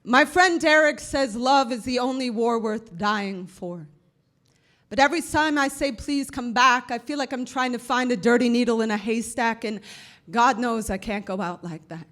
My friend Derek says love is the only war worth dying for. But every time I say, please come back, I feel like I'm trying to find a dirty needle in a haystack, and God knows I can't go out like that.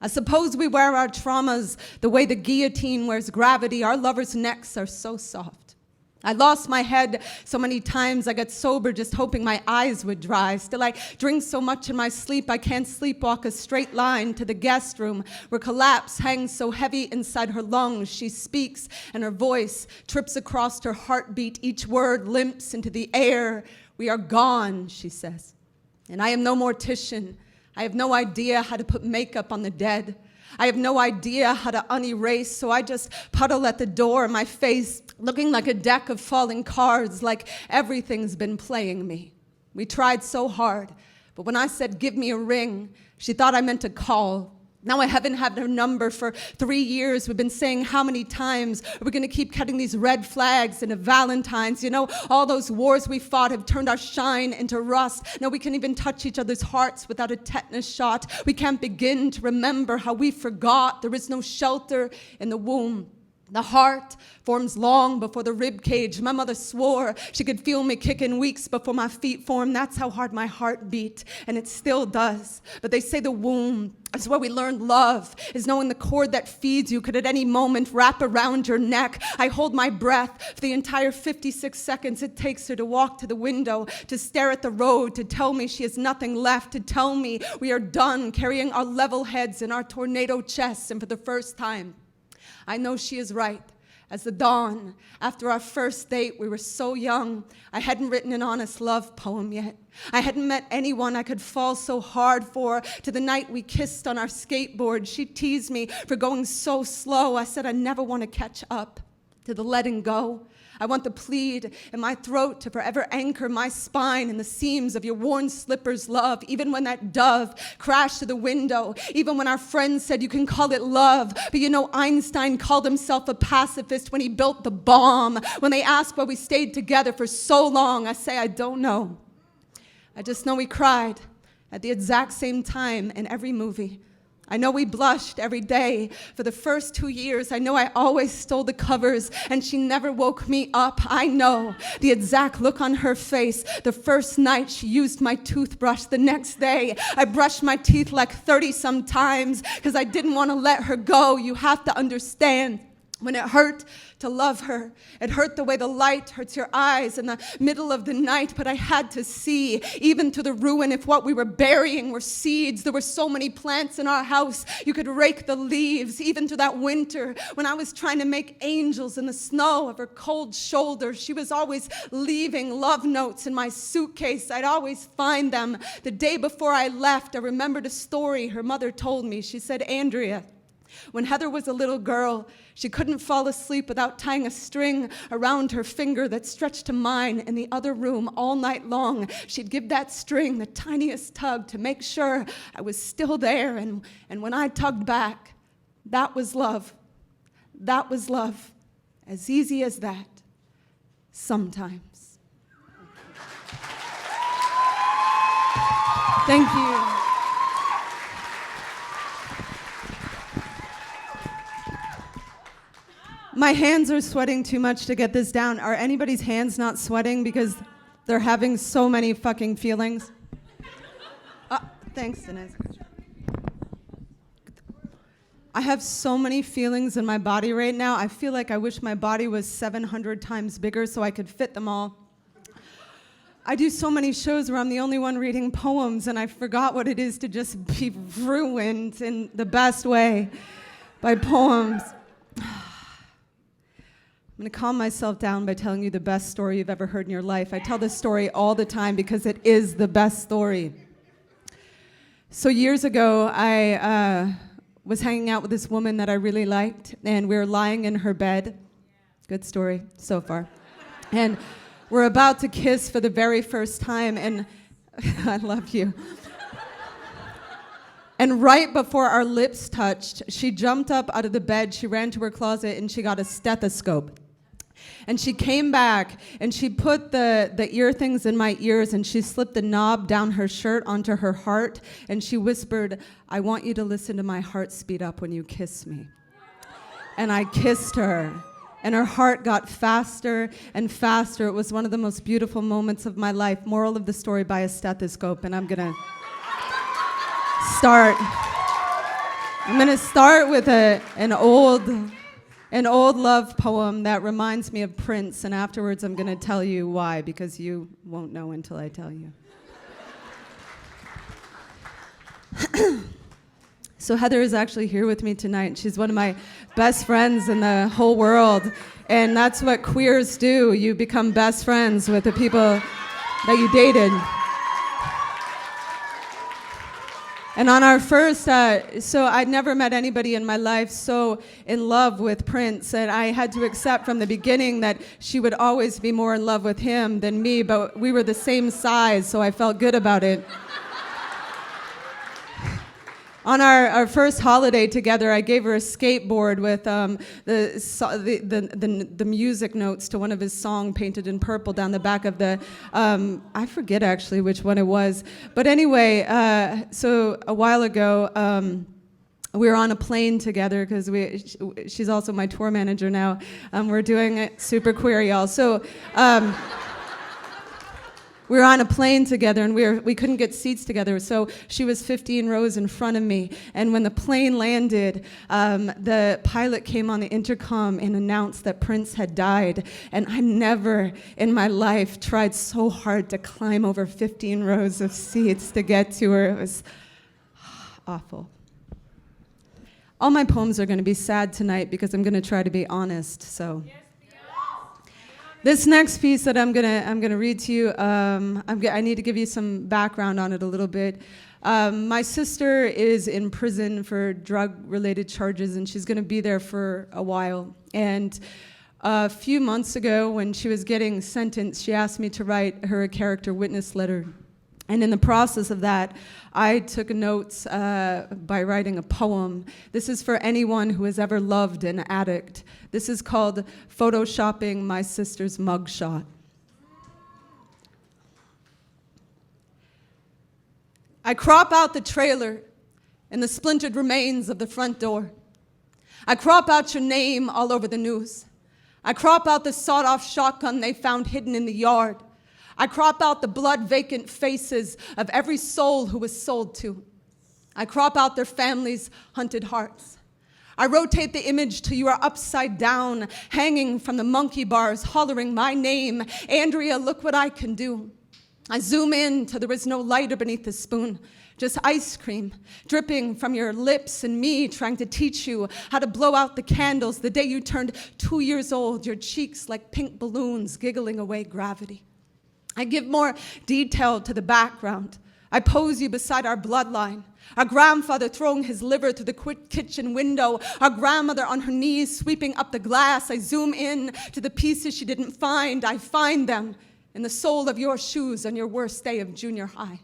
I suppose we wear our traumas the way the guillotine wears gravity. Our lovers' necks are so soft. I lost my head so many times I got sober just hoping my eyes would dry. Still, I drink so much in my sleep I can't sleepwalk a straight line to the guest room where collapse hangs so heavy inside her lungs. She speaks and her voice trips across her heartbeat. Each word limps into the air. We are gone, she says. And I am no mortician. I have no idea how to put makeup on the dead. I have no idea how to unerase, so I just puddle at the door, my face looking like a deck of falling cards, like everything's been playing me. We tried so hard, but when I said, give me a ring, she thought I meant to call. Now I haven't had her number for 3 years. We've been saying how many times are we going to keep cutting these red flags into Valentines? You know, all those wars we fought have turned our shine into rust. Now we can't even touch each other's hearts without a tetanus shot. We can't begin to remember how we forgot. There is no shelter in the womb. The heart forms long before the rib cage. My mother swore she could feel me kicking weeks before my feet formed. That's how hard my heart beat, and it still does. But they say the womb is where we learn love, is knowing the cord that feeds you could at any moment wrap around your neck. I hold my breath for the entire 56 seconds it takes her to walk to the window, to stare at the road, to tell me she has nothing left, to tell me we are done carrying our level heads in our tornado chests. And for the first time, I know she is right. As the dawn, after our first date, we were so young. I hadn't written an honest love poem yet. I hadn't met anyone I could fall so hard for. To the night we kissed on our skateboard, she teased me for going so slow. I said I never want to catch up to the letting go. I want the plead in my throat to forever anchor my spine in the seams of your worn slippers, love. Even when that dove crashed to the window, even when our friends said you can call it love, but you know Einstein called himself a pacifist when he built the bomb. When they asked why we stayed together for so long, I say I don't know. I just know we cried at the exact same time in every movie. I know we blushed every day for the first 2 years. I know I always stole the covers and she never woke me up. I know the exact look on her face the first night she used my toothbrush. The next day, I brushed my teeth like 30-some times because I didn't want to let her go. You have to understand. When it hurt to love her, it hurt the way the light hurts your eyes in the middle of the night, but I had to see, even to the ruin, if what we were burying were seeds. There were so many plants in our house, you could rake the leaves, even to that winter when I was trying to make angels in the snow of her cold shoulder. She was always leaving love notes in my suitcase. I'd always find them. The day before I left, I remembered a story her mother told me. She said, Andrea, when Heather was a little girl, she couldn't fall asleep without tying a string around her finger that stretched to mine in the other room all night long. She'd give that string the tiniest tug to make sure I was still there. And when I tugged back, that was love. That was love. As easy as that. Sometimes. Thank you. My hands are sweating too much to get this down. Are anybody's hands not sweating because they're having so many fucking feelings? Thanks, Inez. I have so many feelings in my body right now. I feel like I wish my body was 700 times bigger so I could fit them all. I do so many shows where I'm the only one reading poems, and I forgot what it is to just be ruined in the best way by poems. I'm going to calm myself down by telling you the best story you've ever heard in your life. I tell this story all the time because it is the best story. So years ago, I was hanging out with this woman that I really liked, and we were lying in her bed. Good story so far. And we're about to kiss for the very first time, and I love you. And right before our lips touched, she jumped up out of the bed, she ran to her closet, and she got a stethoscope. And she came back, and she put the ear things in my ears, and she slipped the knob down her shirt onto her heart, and she whispered, I want you to listen to my heart speed up when you kiss me. and I kissed her. And her heart got faster and faster. It was one of the most beautiful moments of my life. Moral of the story, buy a stethoscope, and I'm gonna start with an old love poem that reminds me of Prince, and afterwards I'm gonna tell you why, because you won't know until I tell you. So Heather is actually here with me tonight. She's one of my best friends in the whole world. And that's what queers do. You become best friends with the people that you dated. And on our first, so I'd never met anybody in my life so in love with Prince. And I had to accept from the beginning that she would always be more in love with him than me. But we were the same size, so I felt good about it. On our first holiday together, I gave her a skateboard with the music notes to one of his songs painted in purple down the back of the, I forget actually which one it was. But anyway, so a while ago, we were on a plane together because she's also my tour manager now. We're doing it super queer, y'all. So. We were on a plane together, and we couldn't get seats together, so she was 15 rows in front of me. And when the plane landed, the pilot came on the intercom and announced that Prince had died. And I never in my life tried so hard to climb over 15 rows of seats to get to her. It was awful. All my poems are going to be sad tonight because I'm going to try to be honest, so... This next piece that I'm gonna read to you, I need to give you some background on it a little bit. My sister is in prison for drug-related charges, and she's gonna be there for a while. And a few months ago, when she was getting sentenced, she asked me to write her a character witness letter. And in the process of that, I took notes by writing a poem. This is for anyone who has ever loved an addict. This is called Photoshopping My Sister's Mugshot. I crop out the trailer and the splintered remains of the front door. I crop out your name all over the news. I crop out the sawed-off shotgun they found hidden in the yard. I crop out the blood-vacant faces of every soul who was sold to. I crop out their families' hunted hearts. I rotate the image till you are upside down, hanging from the monkey bars, hollering my name. Andrea, look what I can do. I zoom in till there is no lighter beneath the spoon, just ice cream dripping from your lips and me trying to teach you how to blow out the candles the day you turned 2 years old, your cheeks like pink balloons giggling away gravity. I give more detail to the background. I pose you beside our bloodline. Our grandfather throwing his liver through the kitchen window. Our grandmother on her knees sweeping up the glass. I zoom in to the pieces she didn't find. I find them in the sole of your shoes on your worst day of junior high.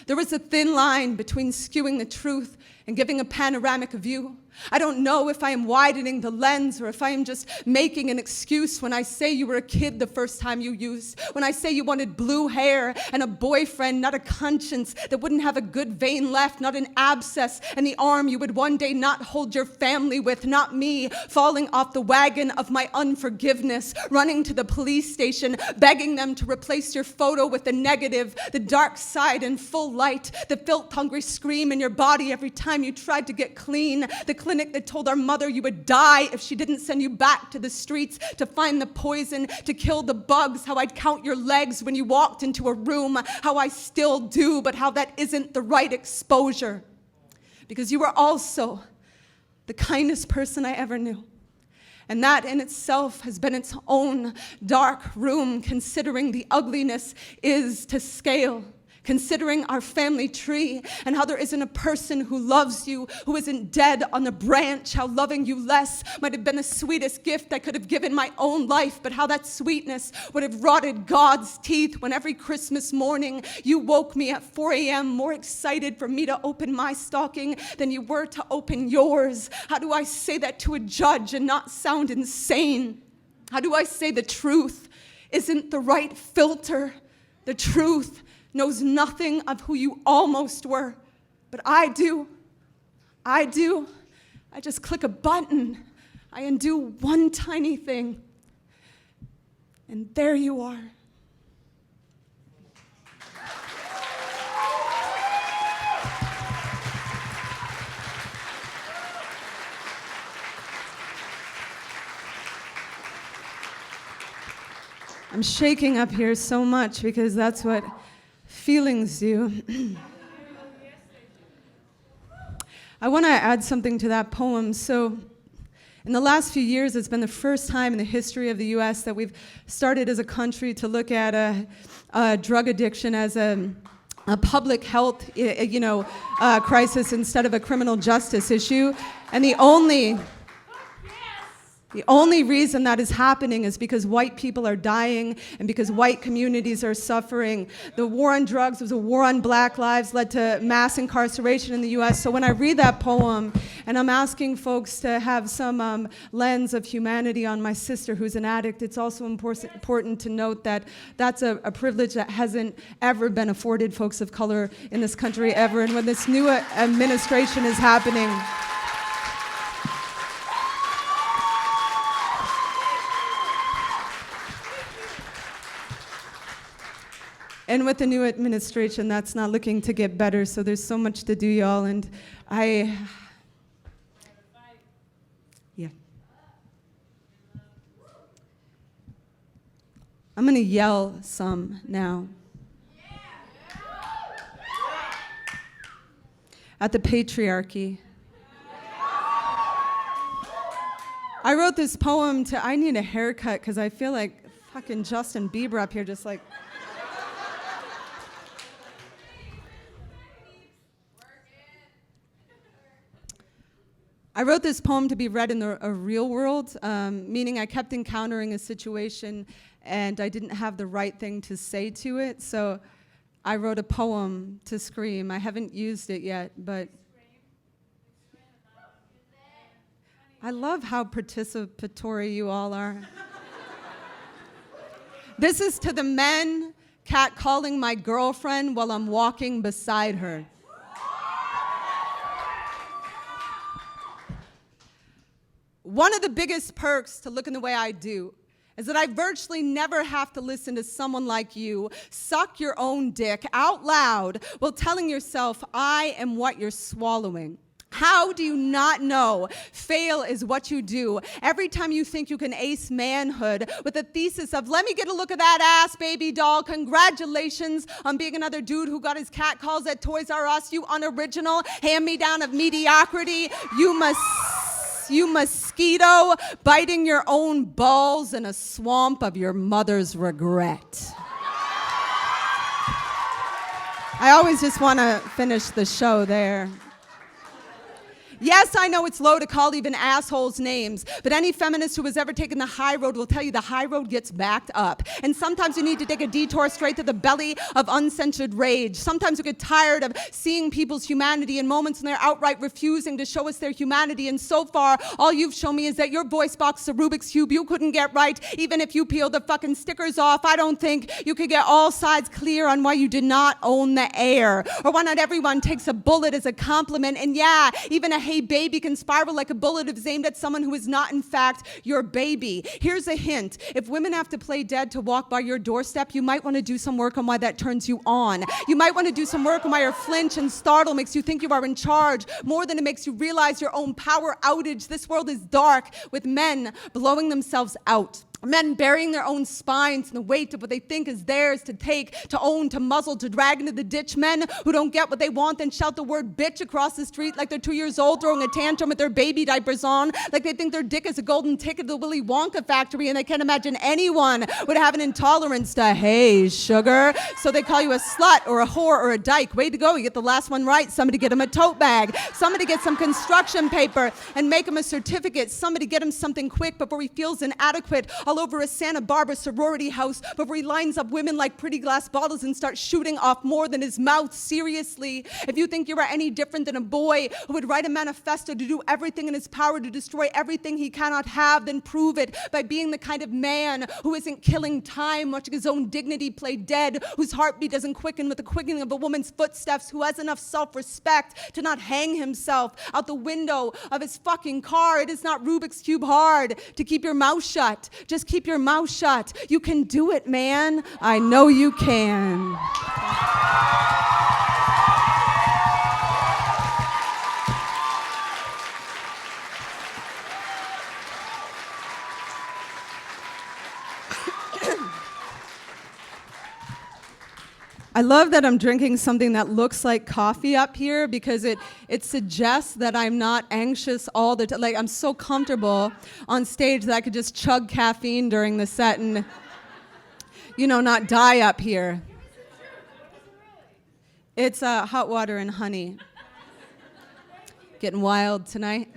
There is a thin line between skewing the truth and giving a panoramic view. I don't know if I am widening the lens or if I am just making an excuse when I say you were a kid the first time you used, when I say you wanted blue hair and a boyfriend, not a conscience that wouldn't have a good vein left, not an abscess, and the arm you would one day not hold your family with, not me falling off the wagon of my unforgiveness, running to the police station, begging them to replace your photo with the negative, the dark side in full light, the filth-hungry scream in your body every time you tried to get clean, the clinic that told our mother you would die if she didn't send you back to the streets to find the poison, to kill the bugs, how I'd count your legs when you walked into a room, how I still do, but how that isn't the right exposure. Because you were also the kindest person I ever knew. And that in itself has been its own dark room, considering the ugliness is to scale. Considering our family tree and how there isn't a person who loves you, who isn't dead on the branch, how loving you less might have been the sweetest gift I could have given my own life, but how that sweetness would have rotted God's teeth when every Christmas morning you woke me at 4 a.m. more excited for me to open my stocking than you were to open yours. How do I say that to a judge and not sound insane? How do I say the truth isn't the right filter? The truth knows nothing of who you almost were, but I do. I just click a button. I undo one tiny thing, and there you are. I'm shaking up here so much because that's what feelings do. I want to add something to that poem. So, in the last few years, it's been the first time in the history of the U.S. that we've started as a country to look at drug addiction as a public health, crisis instead of a criminal justice issue. And the only reason that is happening is because white people are dying and because white communities are suffering. The war on drugs was a war on black lives, led to mass incarceration in the U.S. So when I read that poem, and I'm asking folks to have some lens of humanity on my sister who's an addict, it's also important to note that that's a privilege that hasn't ever been afforded folks of color in this country ever. And when this new administration is happening, and with the new administration, that's not looking to get better, so there's so much to do, y'all, and yeah. I'm gonna yell some now. At the patriarchy. I wrote this poem I need a haircut, because I feel like fucking Justin Bieber up here just like... I wrote this poem to be read in a real world, meaning I kept encountering a situation and I didn't have the right thing to say to it, so I wrote a poem to scream. I haven't used it yet, but I love how participatory you all are. This is to the men catcalling my girlfriend while I'm walking beside her. One of the biggest perks to looking the way I do is that I virtually never have to listen to someone like you suck your own dick out loud while telling yourself, I am what you're swallowing. How do you not know fail is what you do every time you think you can ace manhood with a thesis of, let me get a look at that ass, baby doll. Congratulations on being another dude who got his cat calls at Toys R Us, you unoriginal hand-me-down of mediocrity. You mosquito biting your own balls in a swamp of your mother's regret. I always just want to finish the show there. Yes, I know it's low to call even assholes names, but any feminist who has ever taken the high road will tell you the high road gets backed up. And sometimes you need to take a detour straight to the belly of uncensored rage. Sometimes we get tired of seeing people's humanity in moments when they're outright refusing to show us their humanity. And so far, all you've shown me is that your voice box is a Rubik's Cube you couldn't get right. Even if you peel the fucking stickers off, I don't think you could get all sides clear on why you did not own the air. Or why not everyone takes a bullet as a compliment. And yeah, even a hey baby can spiral like a bullet if it's aimed at someone who is not in fact your baby. Here's a hint. If women have to play dead to walk by your doorstep, you might want to do some work on why that turns you on. You might want to do some work on why your flinch and startle makes you think you are in charge more than it makes you realize your own power outage. This world is dark with men blowing themselves out. Men burying their own spines in the weight of what they think is theirs to take, to own, to muzzle, to drag into the ditch. Men who don't get what they want and shout the word bitch across the street like they're 2 years old throwing a tantrum with their baby diapers on, like they think their dick is a golden ticket to the Willy Wonka factory and they can't imagine anyone would have an intolerance to, hey, sugar. So they call you a slut or a whore or a dyke. Way to go, you get the last one right. Somebody get him a tote bag. Somebody get some construction paper and make him a certificate. Somebody get him something quick before he feels inadequate. all over a Santa Barbara sorority house, but where he lines up women like pretty glass bottles and starts shooting off more than his mouth. Seriously, if you think you are any different than a boy who would write a manifesto to do everything in his power to destroy everything he cannot have, then prove it by being the kind of man who isn't killing time, watching his own dignity play dead, whose heartbeat doesn't quicken with the quickening of a woman's footsteps, who has enough self-respect to not hang himself out the window of his fucking car. It is not Rubik's Cube hard to keep your mouth shut. Just keep your mouth shut. You can do it, man. I know you can. I love that I'm drinking something that looks like coffee up here because it suggests that I'm not anxious all the time. Like, I'm so comfortable on stage that I could just chug caffeine during the set and, not die up here. It's hot water and honey. Getting wild tonight.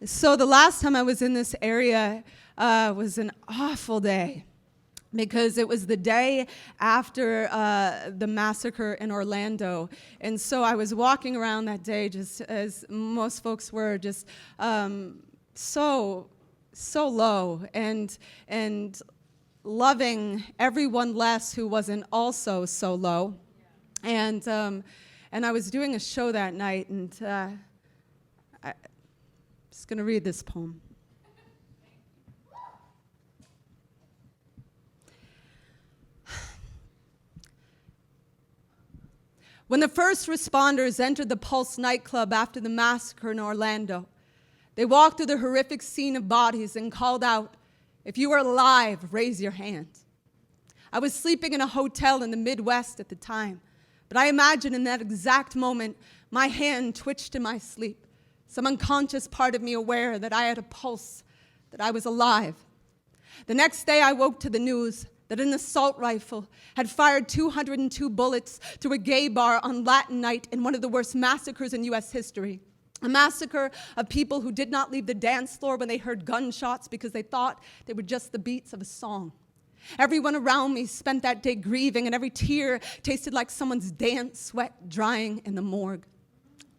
So the last time I was in this area, was an awful day because it was the day after the massacre in Orlando. And so I was walking around that day just as most folks were, just so low and loving everyone less who wasn't also so low. And I was doing a show that night, and I'm just going to read this poem. When the first responders entered the Pulse nightclub after the massacre in Orlando, they walked through the horrific scene of bodies and called out, "If you are alive, raise your hand." I was sleeping in a hotel in the Midwest at the time, but I imagine in that exact moment, my hand twitched in my sleep, some unconscious part of me aware that I had a pulse, that I was alive. The next day, I woke to the news that an assault rifle had fired 202 bullets through a gay bar on Latin night in one of the worst massacres in U.S. history. A massacre of people who did not leave the dance floor when they heard gunshots because they thought they were just the beats of a song. Everyone around me spent that day grieving, and every tear tasted like someone's damp sweat drying in the morgue.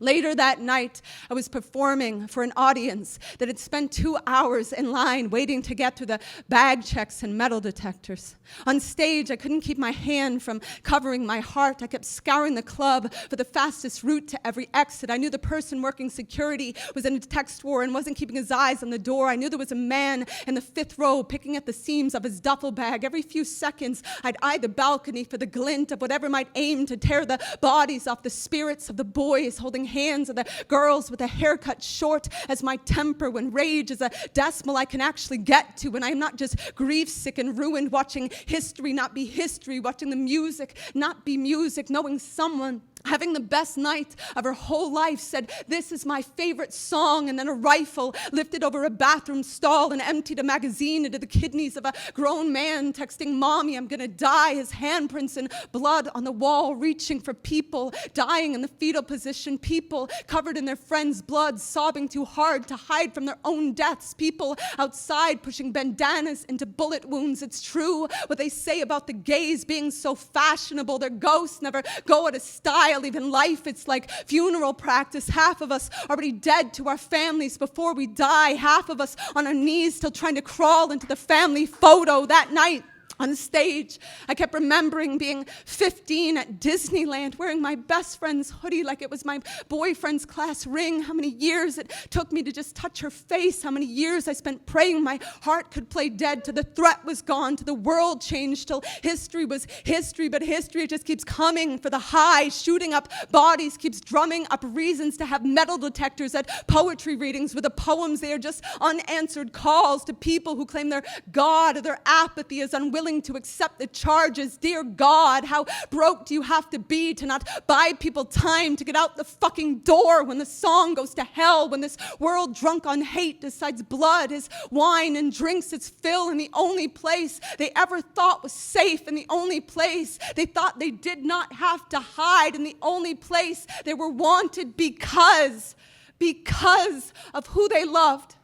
Later that night, I was performing for an audience that had spent 2 hours in line waiting to get through the bag checks and metal detectors. On stage, I couldn't keep my hand from covering my heart. I kept scouring the club for the fastest route to every exit. I knew the person working security was in a text war and wasn't keeping his eyes on the door. I knew there was a man in the 5th row picking at the seams of his duffel bag. Every few seconds, I'd eye the balcony for the glint of whatever might aim to tear the bodies off the spirits of the boys holding hands of the girls with a haircut short as my temper, when rage is a decimal I can actually get to, when I'm not just grief-sick and ruined, watching history not be history, watching the music not be music, knowing someone having the best night of her whole life said, "This is my favorite song," and then a rifle lifted over a bathroom stall and emptied a magazine into the kidneys of a grown man texting, "Mommy, I'm gonna die," his handprints and blood on the wall, reaching for people dying in the fetal position, people covered in their friends' blood, sobbing too hard to hide from their own deaths, people outside pushing bandanas into bullet wounds. It's true what they say about the gays being so fashionable. Their ghosts never go out of style. Even life, it's like funeral practice. Half of us already dead to our families before we die. Half of us on our knees still trying to crawl into the family photo. That night on stage, I kept remembering being 15 at Disneyland, wearing my best friend's hoodie like it was my boyfriend's class ring. How many years it took me to just touch her face. How many years I spent praying my heart could play dead till the threat was gone, till the world changed, till history was history. But history just keeps coming for the high, shooting up bodies, keeps drumming up reasons to have metal detectors at poetry readings with the poems. They are just unanswered calls to people who claim their God or their apathy is unwilling to accept the charges. Dear God, how broke do you have to be to not buy people time to get out the fucking door when the song goes to hell, when this world drunk on hate decides blood is wine and drinks its fill in the only place they ever thought was safe, and the only place they thought they did not have to hide, and the only place they were wanted because because of who they loved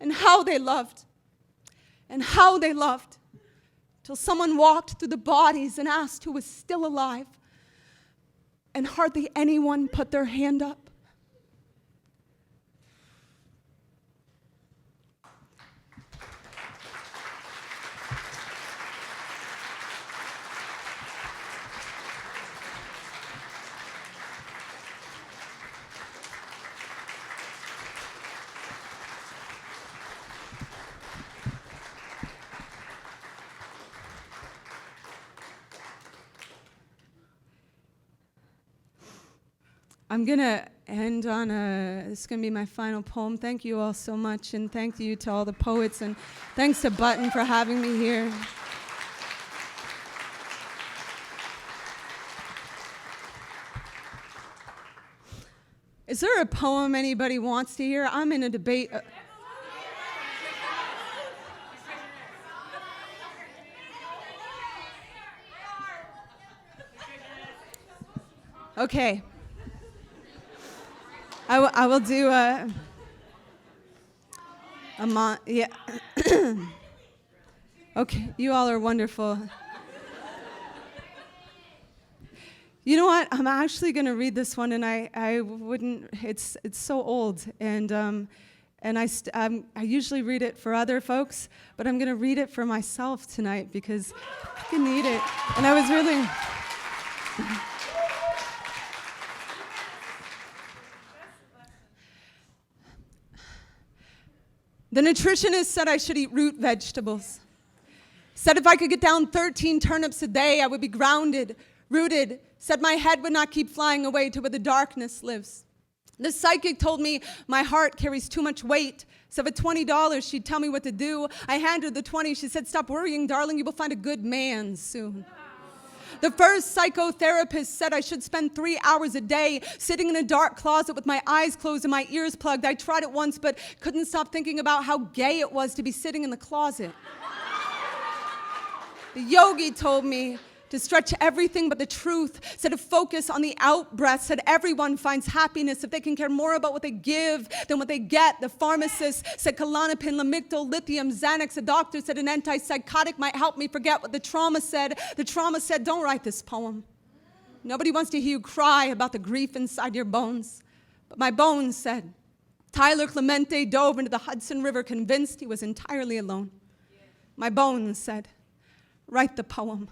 and how they loved and how they loved, till someone walked through the bodies and asked who was still alive, and hardly anyone put their hand up. I'm going to end on this is going to be my final poem. Thank you all so much, and thank you to all the poets, and thanks to Button for having me here. Is there a poem anybody wants to hear? I'm in a debate. Okay. I will do yeah. Okay, you all are wonderful. You know what? I'm actually going to read this one, and I wouldn't. It's so old, and I usually read it for other folks, but I'm going to read it for myself tonight because I can need it. And I was really. The nutritionist said I should eat root vegetables. Said if I could get down 13 turnips a day, I would be grounded, rooted. Said my head would not keep flying away to where the darkness lives. The psychic told me my heart carries too much weight. So for $20, she'd tell me what to do. I handed her the 20. She said, stop worrying, darling. You will find a good man soon. The first psychotherapist said I should spend 3 hours a day sitting in a dark closet with my eyes closed and my ears plugged. I tried it once, but couldn't stop thinking about how gay it was to be sitting in the closet. The yogi told me to stretch everything but the truth, said to focus on the out-breath, said everyone finds happiness if they can care more about what they give than what they get. The pharmacist said Klonopin, Lamictal, lithium, Xanax. A doctor said an antipsychotic might help me forget what the trauma said. The trauma said, don't write this poem. Nobody wants to hear you cry about the grief inside your bones. But my bones said, Tyler Clemente dove into the Hudson River convinced he was entirely alone. My bones said, write the poem.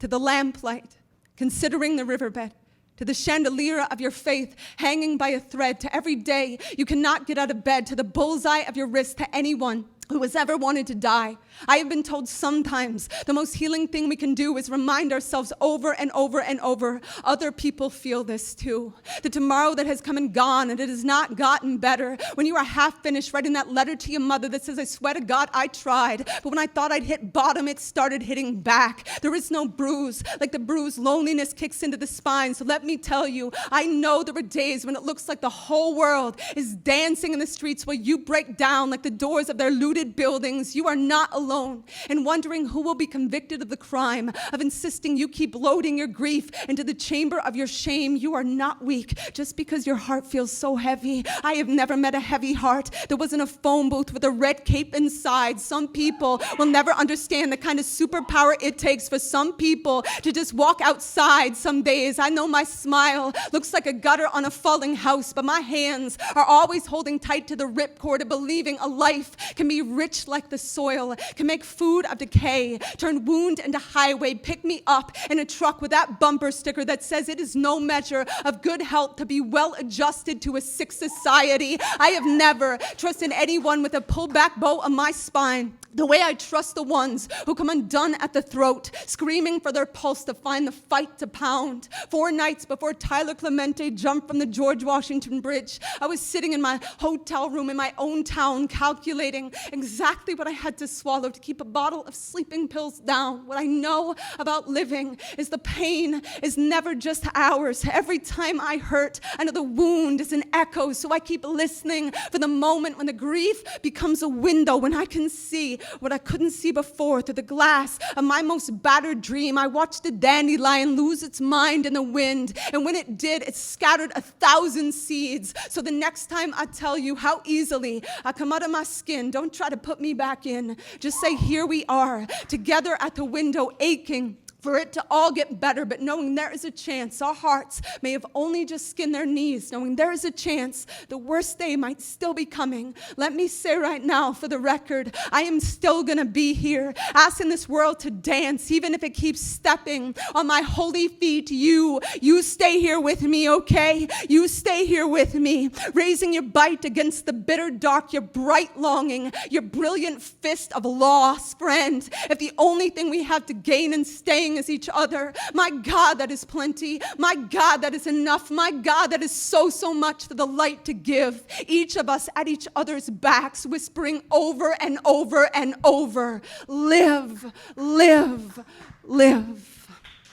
To the lamplight, considering the riverbed, to the chandelier of your faith hanging by a thread, to every day you cannot get out of bed, to the bullseye of your wrist, to anyone who has ever wanted to die. I have been told sometimes the most healing thing we can do is remind ourselves over and over and over, other people feel this too. The tomorrow that has come and gone and it has not gotten better. When you are half finished writing that letter to your mother that says, I swear to God, I tried. But when I thought I'd hit bottom, it started hitting back. There is no bruise. Like the bruise, loneliness kicks into the spine. So let me tell you, I know there were days when it looks like the whole world is dancing in the streets where you break down like the doors of their looted buildings. You are not alone in wondering who will be convicted of the crime of insisting you keep loading your grief into the chamber of your shame. You are not weak just because your heart feels so heavy. I have never met a heavy heart that wasn't a phone booth with a red cape inside. Some people will never understand the kind of superpower it takes for some people to just walk outside some days. I know my smile looks like a gutter on a falling house, but my hands are always holding tight to the ripcord of believing a life can be rich like the soil, can make food of decay, turn wound into highway, pick me up in a truck with that bumper sticker that says it is no measure of good health to be well adjusted to a sick society. I have never trusted anyone with a pullback bow on my spine the way I trust the ones who come undone at the throat, screaming for their pulse to find the fight to pound. 4 nights before Tyler Clemente jumped from the George Washington Bridge, I was sitting in my hotel room in my own town, calculating exactly what I had to swallow to keep a bottle of sleeping pills down. What I know about living is the pain is never just ours. Every time I hurt, I know the wound is an echo, so I keep listening for the moment when the grief becomes a window, when I can see what I couldn't see before through the glass of my most battered dream. I watched a dandelion lose its mind in the wind, and when it did, it scattered 1,000 seeds. So the next time I tell you how easily I come out of my skin, don't try to put me back in. Just say, here we are, together at the window, aching for it to all get better, but knowing there is a chance our hearts may have only just skinned their knees, knowing there is a chance the worst day might still be coming. Let me say right now, for the record, I am still gonna be here, asking this world to dance, even if it keeps stepping on my holy feet. You stay here with me, okay? You stay here with me, raising your bite against the bitter dark, your bright longing, your brilliant fist of loss, friend. If the only thing we have to gain in staying as each other, my God, that is plenty. My God, that is enough. My God, that is so much for the light to give. Each of us at each other's backs, whispering over and over and over, live, live, live.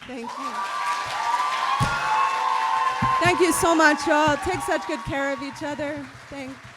Thank you. Thank you so much, y'all. Take such good care of each other. Thank you.